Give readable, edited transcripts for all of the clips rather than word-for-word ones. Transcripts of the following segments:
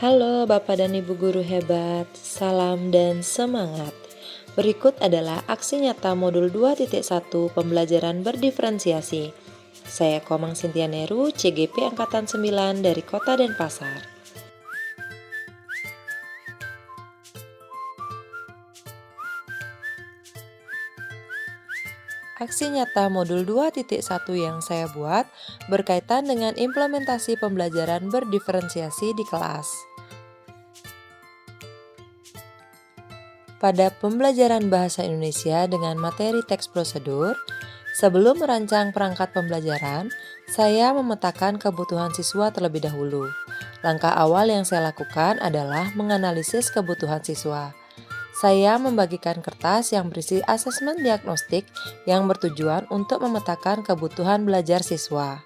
Halo Bapak dan Ibu guru hebat, salam dan semangat. Berikut adalah aksi nyata modul 2.1 pembelajaran berdiferensiasi. Saya Komang Sintia Neru, CGP Angkatan 9 dari Kota Denpasar. Aksi nyata modul 2.1 yang saya buat berkaitan dengan implementasi pembelajaran berdiferensiasi di kelas. Pada pembelajaran bahasa Indonesia dengan materi teks prosedur, sebelum merancang perangkat pembelajaran, saya memetakan kebutuhan siswa terlebih dahulu. Langkah awal yang saya lakukan adalah menganalisis kebutuhan siswa. Saya membagikan kertas yang berisi asesmen diagnostik yang bertujuan untuk memetakan kebutuhan belajar siswa.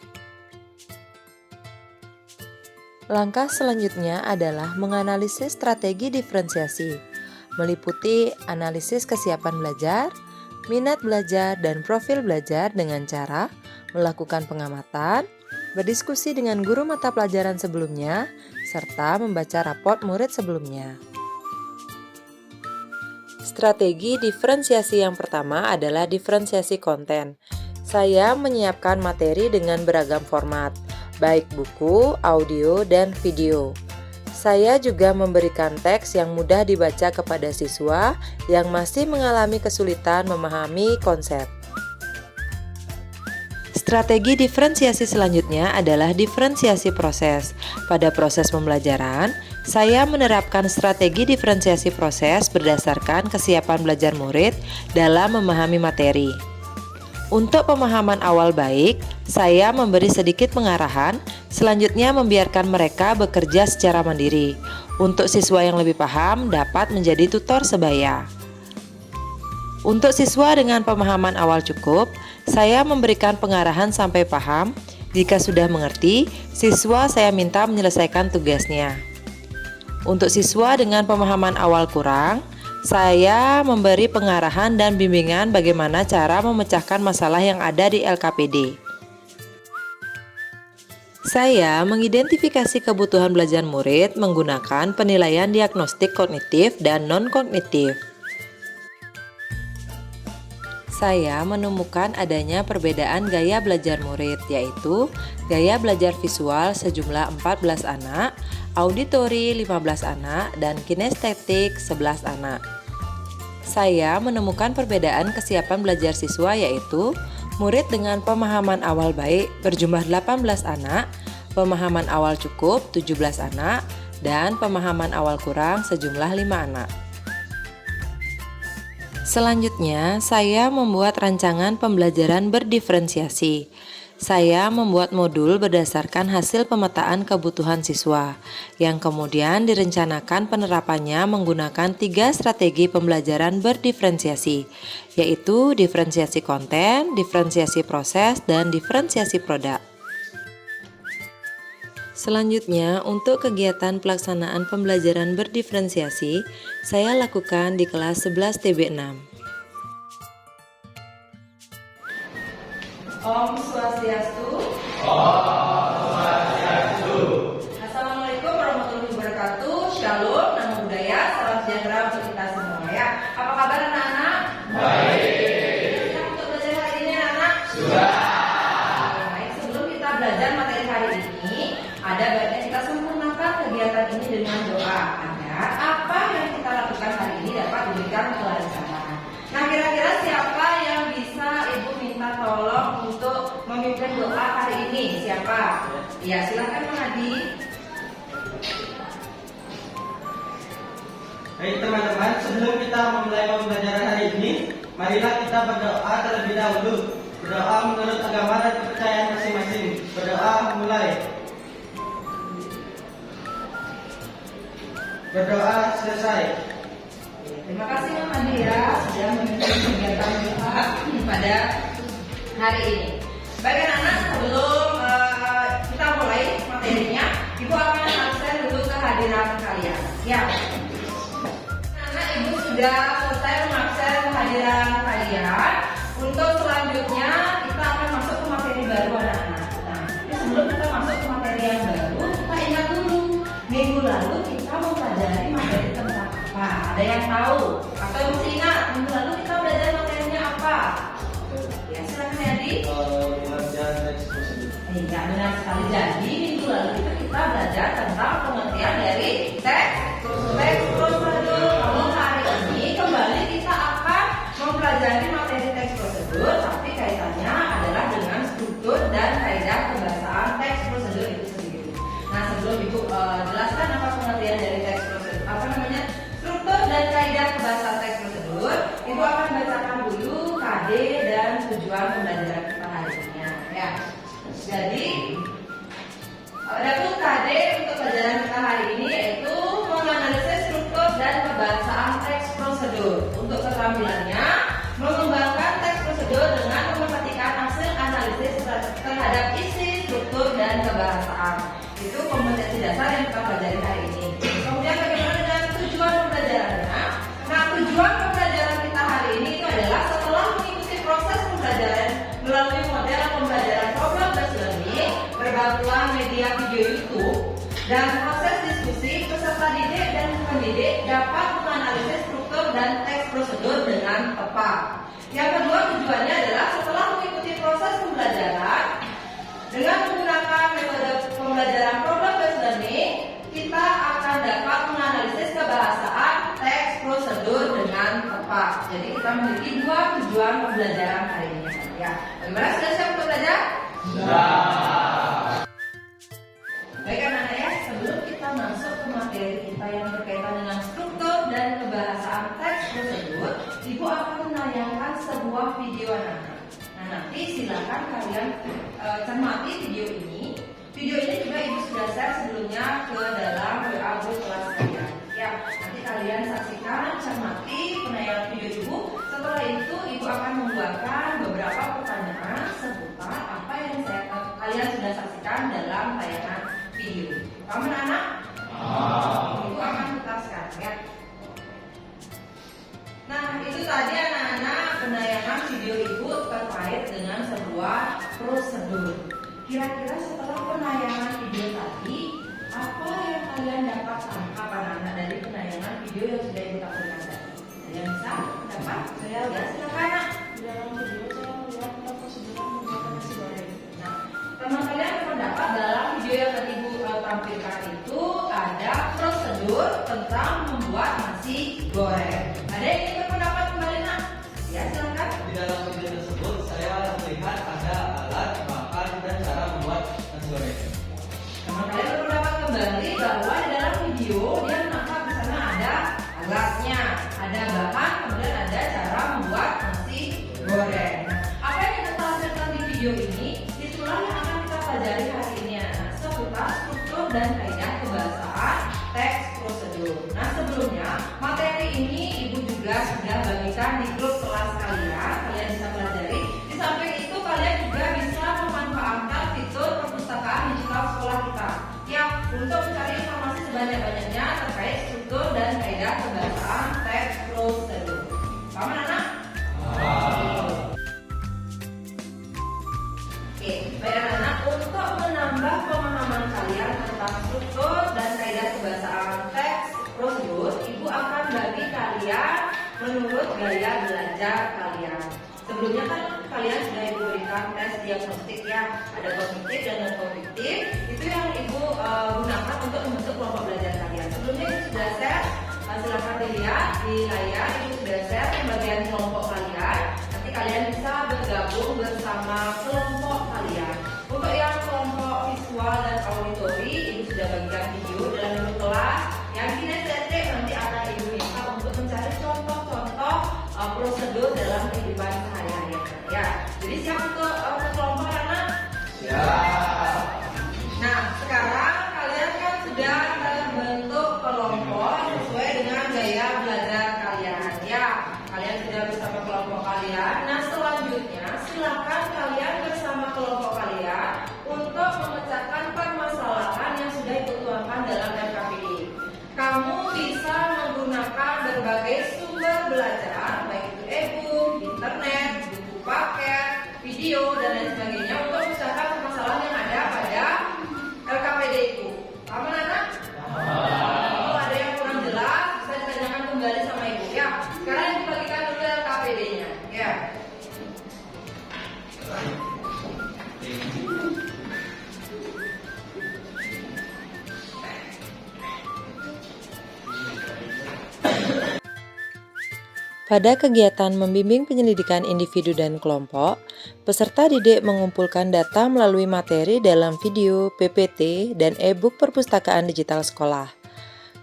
Langkah selanjutnya adalah menganalisis strategi diferensiasi, meliputi analisis kesiapan belajar, minat belajar, dan profil belajar dengan cara melakukan pengamatan, berdiskusi dengan guru mata pelajaran sebelumnya, serta membaca raport murid sebelumnya. Strategi diferensiasi yang pertama adalah diferensiasi konten. Saya menyiapkan materi dengan beragam format, baik buku, audio, dan video. Saya juga memberikan teks yang mudah dibaca kepada siswa yang masih mengalami kesulitan memahami konsep. Strategi diferensiasi selanjutnya adalah diferensiasi proses. Pada proses pembelajaran, saya menerapkan strategi diferensiasi proses berdasarkan kesiapan belajar murid dalam memahami materi. Untuk pemahaman awal baik, saya memberi sedikit pengarahan, selanjutnya membiarkan mereka bekerja secara mandiri. Untuk siswa yang lebih paham dapat menjadi tutor sebaya. Untuk siswa dengan pemahaman awal cukup, saya memberikan pengarahan sampai paham. Jika sudah mengerti, siswa saya minta menyelesaikan tugasnya. Untuk siswa dengan pemahaman awal kurang, saya memberi pengarahan dan bimbingan bagaimana cara memecahkan masalah yang ada di LKPD. Saya mengidentifikasi kebutuhan belajar murid menggunakan penilaian diagnostik kognitif dan non-kognitif. Saya menemukan adanya perbedaan gaya belajar murid, yaitu gaya belajar visual sejumlah 14 anak, auditori 15 anak, dan kinestetik 11 anak. Saya menemukan perbedaan kesiapan belajar siswa, yaitu murid dengan pemahaman awal baik berjumlah 18 anak, pemahaman awal cukup 17 anak, dan pemahaman awal kurang sejumlah 5 anak. Selanjutnya, saya membuat rancangan pembelajaran berdiferensiasi. Saya membuat modul berdasarkan hasil pemetaan kebutuhan siswa, yang kemudian direncanakan penerapannya menggunakan 3 strategi pembelajaran berdiferensiasi, yaitu diferensiasi konten, diferensiasi proses, dan diferensiasi produk. Selanjutnya, untuk kegiatan pelaksanaan pembelajaran berdiferensiasi, saya lakukan di kelas 11 TB6. Om Swastiastu. Om Swastiastu. Assalamualaikum warahmatullahi wabarakatuh. Shalom, namo buddhaya, salam sejahtera untuk kita semua ya. Apa kabar anak-anak? Baik. Siap untuk belajar hari ini anak? Sudah. Baik, sebelum kita belajar materi hari ini, ada baiknya kita sempurnakan kegiatan ini dengan doa agar apa yang kita lakukan hari ini dapat diberikan kelancaran. Nah, kira-kira siapa yang bisa Ibu minta tolong untuk memimpin doa hari ini? Siapa? Ya, silakan Mang Adi. Baik teman-teman, sebelum kita memulai pembelajaran hari ini, marilah kita berdoa terlebih dahulu. Berdoa menurut agama dan kepercayaan masing-masing. Berdoa mulai. Berdoa selesai. Terima kasih Mang Adi ya sudah memimpin kegiatan doa pada hari ini. Baik anak-anak, sebelum kita mulai materinya, Ibu akan absen dulu kehadiran kalian. Ya. Anak Ibu sudah selesai mengabsen kehadiran kalian. Untuk selanjutnya kita akan masuk ke materi baru anak-anak. Nah, sebelum kita masuk ke materi yang baru, kita ingat dulu Minggu lalu kita mempelajari materi tentang apa? Ada yang tahu? Atau yang masih ingat? Minggu lalu kita belajar materinya apa? Ya, silakan Yadi. Belajar teks prosedur. Iya, benar sekali. Jadi minggu lalu kita belajar tentang pengertian dari teks prosedur. Kalau hari ini kembali kita akan mempelajari materi teks prosedur, tapi kaitannya adalah dengan struktur dan kaidah pembahasan teks prosedur itu sendiri. Nah, sebelum Ibu jelaskan apa pengertian dari teks prosedur, struktur dan kaidah pembahasan teks prosedur, Ibu akan bacakan dulu KD dan tujuan pembelajaran kita hari ini. Ya. Jadi adapun KD untuk pelajaran kita hari ini yaitu menganalisis struktur dan pembahasan teks prosedur. Untuk keterampilannya, mengembangkan teks prosedur dengan memperhatikan hasil analisis terhadap isi, struktur, dan kebahasaan. Itu kompetensi dasar yang kita pelajari hari ini. Kemudian bagaimana dengan tujuan pembelajarannya? Nah, tujuan pembelajaran kita hari ini itu adalah setelah mengikuti proses pembelajaran melalui model pembelajaran problem based learning, berbantuan media video YouTube, dan proses diskusi, peserta didik dan pendidik dapat menganalisis struktur dan teks prosedur dengan tepat. Yang kedua, tujuannya adalah setelah mengikuti proses pembelajaran dengan menggunakan metode pembelajaran problem based learning, kita akan dapat menganalisis kebahasaan teks prosedur dengan tepat. Jadi kita memiliki dua tujuan pembelajaran hari ini. Ya, bagaimana, sudah siap untuk belajar? Sudah. Baik anak-anak ya, sebelum kita masuk ke materi kita yang berkaitan dengan struktur dan kebahasaan teks prosedur, Ibu akan menayangkan sebuah video anak-anak. Nah, nanti silakan kalian cermati video ini. Video ini juga Ibu sudah share sebelumnya ke dalam WA group kelas kalian. Ya, nanti kalian saksikan, cermati penayangan video Ibu. Setelah itu Ibu akan membuatkan beberapa pertanyaan seputar apa yang kalian sudah saksikan dalam tayangan video. Paham anak-anak? Ibu akan tutaskan ya. Nah, itu tadi anak-anak penayangan video Ibu terkait dengan sebuah prosedur. Kira-kira setelah penayangan video tadi, apa yang kalian dapat tangkap anak-anak dari penayangan video yang sudah Ibu tampilkan tadi? Ada yang bisa dapat? Saya ya, silakan anak. Di dalam video saya melihat prosedur membuat nasi goreng. Nah, teman kalian berpendapat dalam video yang tadi Ibu tampilkan itu ada prosedur tentang membuat nasi goreng. Ada yang ingin berpendapat kembali nak? Ya, silakan. Di dalam video tersebut saya melihat ada alat, bahan, dan cara membuat nasi goreng. Teman kalian berpendapat kembali bahwa di dalam video dia nampak di sana ada alatnya, ada bahan, kemudian ada cara membuat nasi goreng. Nah, apa yang kita tampilkan di video ini, itulah yang akan kita pelajari hari ini anak, seputar struktur dan kaidah kebahasaan teks prosedur. Nah, sebelumnya materi ini Ibu juga sudah bagikan di grup kelas kalian bisa pelajari. Di samping itu kalian juga bisa memanfaatkan fitur perpustakaan digital sekolah kita ya, untuk mencari informasi sebanyak-banyaknya terkait struktur dan kaidah kebahasaan teks prosedur. Paham anak? Oke, baik anak-anak, untuk menambah pemahaman kalian tentang struktur dan kaidah kebahasaan teks prosedur, Ibu akan bagi kalian menurut gaya belajar kalian. Sebelumnya kan kalian sudah Ibu berikan tes diagnostik ya, ada kognitif dan non kognitif. Itu yang Ibu gunakan untuk membentuk kelompok belajar kalian. Sebelumnya Ibu sudah share, silakan dilihat di layar. Ibu sudah share bagian kelompok kalian. Nanti kalian bisa bergabung bersama kelompok kalian. Untuk yang kelompok visual dan auditori, Ibu sudah bagikan video dalam bentuk kelas. Yang kinestetik nanti akan Ibu minta untuk mencari contoh-contoh prosedur dalam kehidupan sehari-hari ya. Jadi siap untuk kelompok anak? Siap. Nah, sekarang kalian kan sudah terbentuk kelompok sesuai dengan gaya belajar kalian ya. Kalian sudah bersama kelompok kalian. Nah, selanjutnya silakan kalian bersama kelompok kalian untuk memecahkan permasalahan yang sudah Ibu tuangkan dalam RKPI. Kamu bisa menggunakan berbagai sumber belajar, baik itu e-book, internet, buku paket, video, dan lain sebagainya untuk memecahkan permasalahan yang ada pada LKPD itu. Paham anak? Pada kegiatan membimbing penyelidikan individu dan kelompok, peserta didik mengumpulkan data melalui materi dalam video, PPT, dan e-book perpustakaan digital sekolah.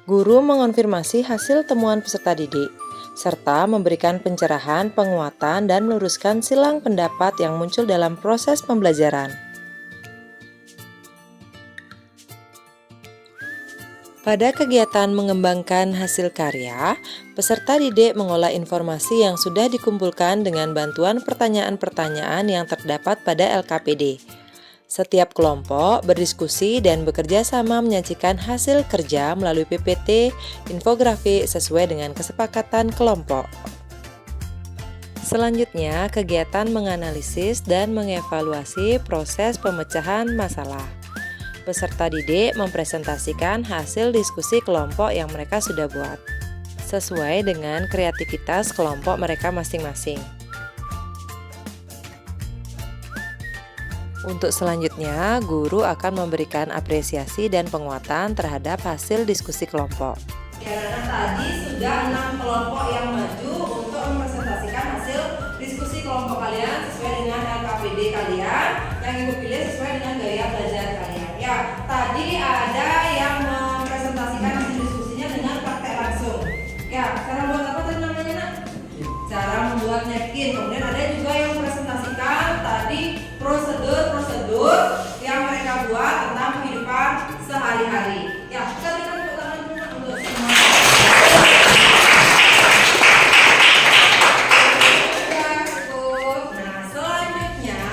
Guru mengonfirmasi hasil temuan peserta didik, serta memberikan pencerahan, penguatan, dan meluruskan silang pendapat yang muncul dalam proses pembelajaran. Pada kegiatan mengembangkan hasil karya, peserta didik mengolah informasi yang sudah dikumpulkan dengan bantuan pertanyaan-pertanyaan yang terdapat pada LKPD. Setiap kelompok berdiskusi dan bekerja sama menyajikan hasil kerja melalui PPT, infografik sesuai dengan kesepakatan kelompok. Selanjutnya, kegiatan menganalisis dan mengevaluasi proses pemecahan masalah. Peserta didik mempresentasikan hasil diskusi kelompok yang mereka sudah buat, sesuai dengan kreativitas kelompok mereka masing-masing. Untuk selanjutnya, guru akan memberikan apresiasi dan penguatan terhadap hasil diskusi kelompok. Karena tadi sudah 6 kelompok yang maju untuk mempresentasikan hasil diskusi kelompok kalian sesuai dengan LKPD kalian, yang ibu pilih sesuai dengan gaya belajar kalian. Ya, tadi ada yang mempresentasikan hasil diskusinya dengan praktek langsung. Ya, cara buat apa tadi namanya, Nak? Cara membuat napkin. Kemudian ada juga yang mempresentasikan tadi prosedur yang mereka buat tentang kehidupan sehari-hari. Ya, kita berikan tepuk tangan dulu, Nak, untuk semua. Ya, cukup. Nah, selanjutnya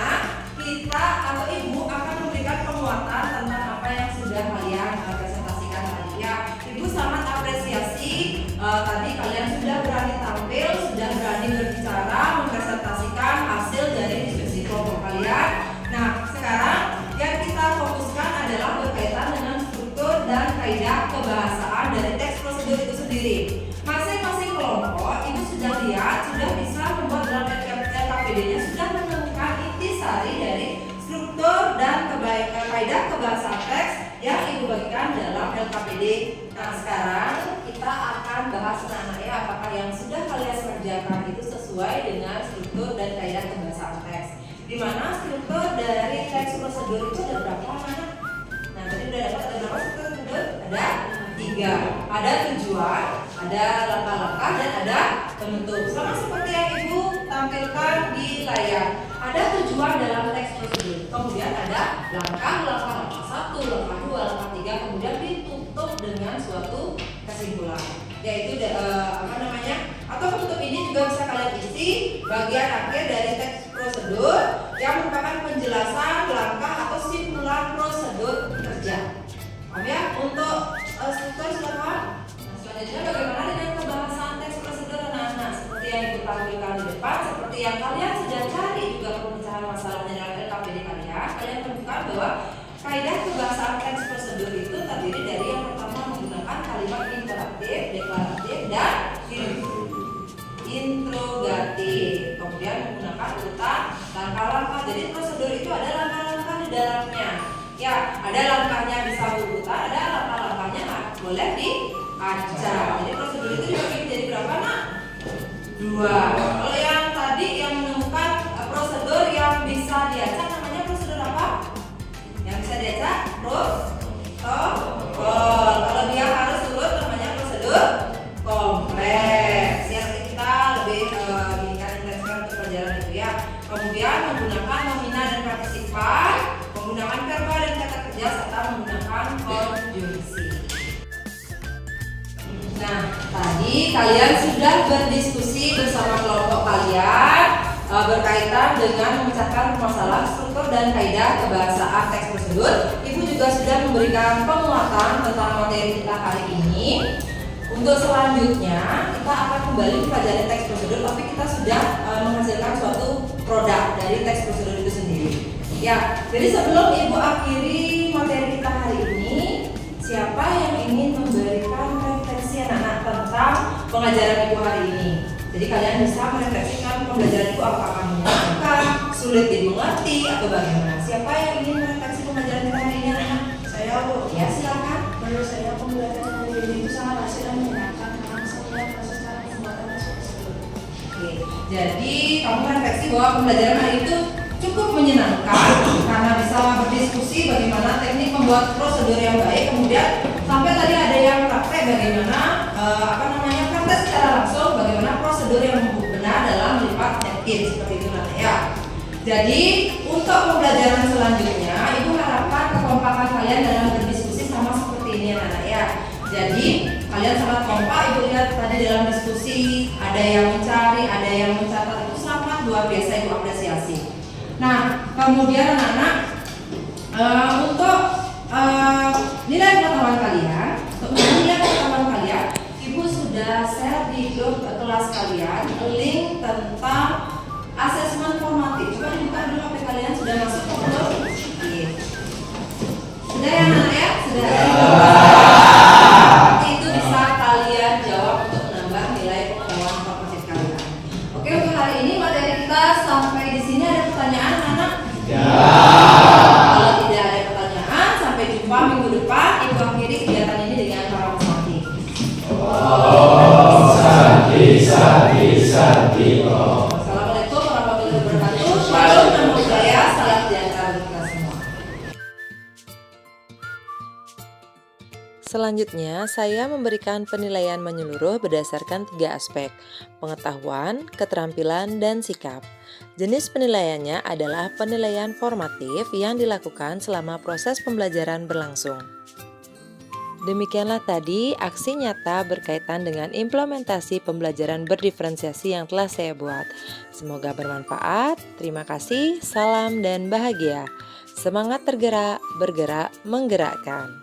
kita atau ibu akan memberikan penguatan tentang apa yang sudah kalian presentasikan tadi. Ya, ibu sangat apresiasi tadi kalian sudah berani tampil, sudah berani berbicara, mempresentasikan hasil dari diskusi kelompok kalian. Nah, sekarang yang kita fokuskan adalah berkaitan dengan struktur dan kaidah kebahasaan dari teks prosedur itu sendiri. Masing-masing kelompok ibu sudah lihat, sudah bisa membuat dalam LKPD-nya, sudah menemukan intisari dari struktur dan kaidah kebahasaan teks yang ibu bagikan dalam LKPD. Nah, sekarang kita akan bahas anak-anak apakah yang sudah kalian kerjakan itu sesuai dengan struktur dan kaidah kebahasaan teks. Di mana struktur dari teks prosedur itu ada berapa, anak? Nah, tadi udah dapat ada berapa struktur prosedur? Ada 3. Ada tujuan, ada langkah-langkah, dan ada penutup. Sama seperti yang ibu tampilkan di layar. Ada tujuan dalam teks prosedur. Kemudian ada langkah 1, langkah 2, langkah 3, kemudian ditutup dengan suatu kesimpulan. Yaitu atau penutup ini juga bisa kalian isi bagian akhir dari teks prosedur yang merupakan penjelasan langkah atau simpulan prosedur kerja. Paham ya? Untuk struktur silakan. Nah, selanjutnya bagaimana dengan kebahasan teks prosedur anak-anak? Seperti yang ibu tampilkan di depan, seperti yang kalian sudah cari juga pemecahan masalahnya dalam LKPD kalian. Kalian temukan bahwa kaidah kebahasaan teks prosedur itu terdiri dari yang pertama menggunakan kalimat imperatif, deklaratif, dan interrogatif. Kemudian menggunakan urutan langkah-langkah. Jadi prosedur itu ada langkah-langkah di dalamnya. Ya, ada langkahnya bisa berurutan, ada langkah-langkahnya boleh diacak. Jadi prosedur itu dibagi menjadi berapa, Nak? 2. Kalau yang tadi yang menemukan prosedur yang bisa diacak namanya prosedur apa? Yang bisa diacak protokol. Kalau dia harus urut namanya prosedur kompleks. Yang kita lebih intensifkan untuk pelajaran itu ya. Kemudian menggunakan nomina dan partisipan, menggunakan verba dan kata kerja, serta menggunakan konjungsi. Nah, tadi kalian sudah berdiskusi bersama kelompok kalian berkaitan dengan memecahkan permasalahan struktur dan kaidah kebahasaan teks prosedur. Ibu juga sudah memberikan penguatan tentang materi kita hari ini. Untuk selanjutnya kita akan kembali mempelajari teks prosedur, tapi kita sudah menghasilkan suatu produk dari teks prosedur itu sendiri. Ya, jadi sebelum ibu akhiri materi kita hari ini, siapa yang ingin memberikan refleksi anak-anak tentang pengajaran ibu hari ini? Jadi kalian bisa merefleksikan pembelajaran ibu apakah menyenangkan, sulit dimengerti, atau bagaimana? Siapa yang ingin merefleksi pembelajaran kita hari ini, anak-anak? Saya, Bu. Ya, silakan. Menurut saya pembelajaran hari ini itu sangat asik dan menyenangkan karena saya melihat proses cara pembuatan teks prosedur. Jadi kamu refleksi bahwa pembelajaran hari itu cukup menyenangkan karena bisa berdiskusi bagaimana teknik membuat prosedur yang baik. Kemudian sampai tadi ada yang praktek bagaimana praktek secara langsung bagaimana prosedur yang benar dalam melipat napkin seperti itu nanti ya. Jadi untuk pembelajaran selanjutnya Ibu harapkan kekompakan kalian dalam berdiskusi sama seperti ini anak-anak ya. Jadi kalian sangat kompak. Ibu lihat tadi dalam diskusi ada yang mencari, ada yang mencatat, itu sangat luar biasa Ibu apresiasi. Nah kemudian anak-anak untuk nilai pengetahuan kalian, Ibu sudah share di grup kelas kalian link tentang asesmen formatif. Coba dibuka dulu HP kalian, sudah masuk ke grup? Iya. Sudah ya anak ya? Sudah. Itu bisa kalian jawab untuk menambah nilai pengetahuan formatif kalian. Oke, untuk hari ini materi kita sampai di sini. Ada pertanyaan anak-anak? Ya. Kalau tidak ada pertanyaan, sampai jumpa minggu depan. Ibu akhiri kegiatan ini dengan para peserta. Assalamualaikum warahmatullahi wabarakatuh. Shalom, namo buddhaya, salam sejahtera bagi kita semua. Selanjutnya, saya memberikan penilaian menyeluruh berdasarkan 3 aspek: pengetahuan, keterampilan, dan sikap. Jenis penilaiannya adalah penilaian formatif yang dilakukan selama proses pembelajaran berlangsung. Demikianlah tadi aksi nyata berkaitan dengan implementasi pembelajaran berdiferensiasi yang telah saya buat. Semoga bermanfaat. Terima kasih, salam dan bahagia. Semangat tergerak, bergerak, menggerakkan.